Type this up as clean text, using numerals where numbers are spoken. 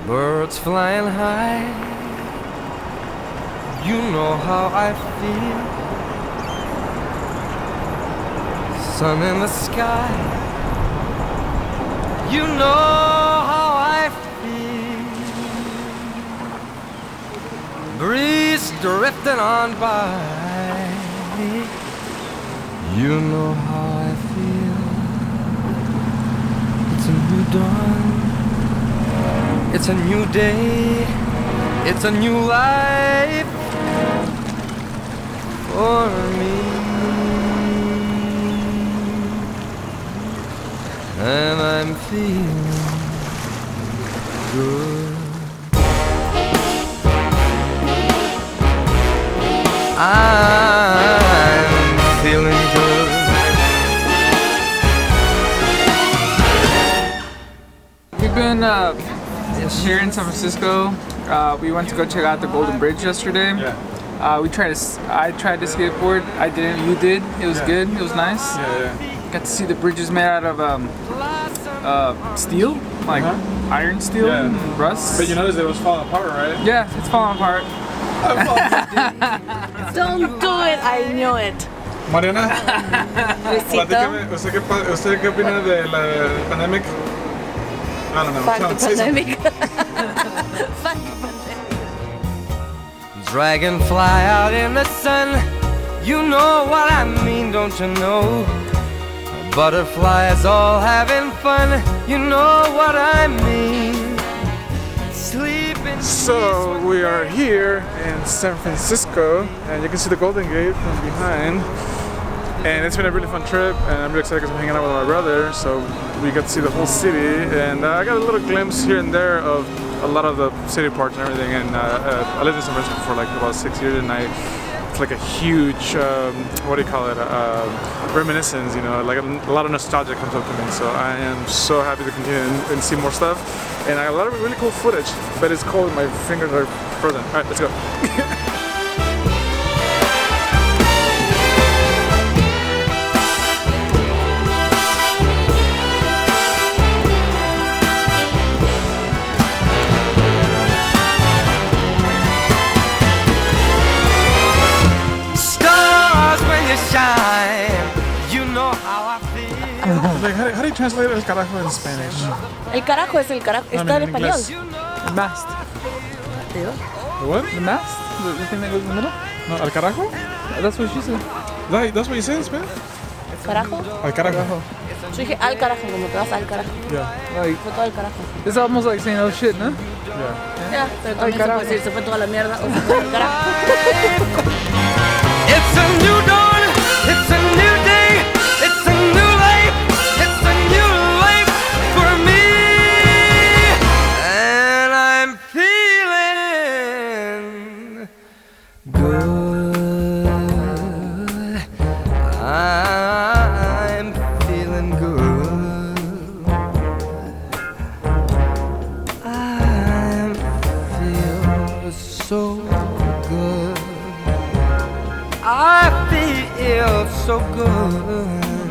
birds flying high. You know how I feel. Sun in the sky. You know how I feel. Breeze drifting on by. You know how I feel. It's a new dawn. It's a new day. It's a new life for me. And I'm feeling good. I'm feeling good. We've been here in San Francisco. We went to go check out the Golden Bridge yesterday. Yeah. I tried to skateboard. I didn't. You did. It was good. It was nice. Yeah. Got to see the bridges made out of steel, like iron steel and rust. But you noticed it was falling apart, right? Yeah, it's falling apart. Don't do it, I knew it. Mariana, Besito. platícame, ¿usted qué opina de la pandemic? I don't know. Fuck the Say something. pandemic. Fuck the pandemic. Dragonfly out in the sun. You know what I mean, don't you know? Butterflies all having fun. You know what I mean. Sleeping. So we are here in San Francisco, and you can see the Golden Gate from behind. And it's been a really fun trip, and I'm really excited because I'm hanging out with my brother. So we got to see the whole city, and I got a little glimpse here and there of a lot of the city parts and everything. And I lived in San Francisco for like about 6 years, and it's like a huge, what do you call it, reminiscence, you know, like a lot of nostalgia comes up to me. So I am so happy to continue and see more stuff. And I got a lot of really cool footage, but it's cold, my fingers are frozen. All right, let's go. Like, how do you translate el carajo in Spanish? El carajo es el carajo. Está en español. The mast. What? The mast? The thing that goes in the middle? No, al carajo? That's what she said. That's what you say in Spanish? ¿Carajo? Al carajo. Yo dije al carajo, como te vas al carajo. Yeah. Like, Fue todo al carajo. it's almost like saying, oh shit, no? Yeah. Ya, pero también se puede decir, se fue toda la mierda o se fue al carajo. It's a new dawn. It's a new day. It's a new life. It's a new life for me. And I'm feeling good. I'm feeling good. I feel so good. I feel so good.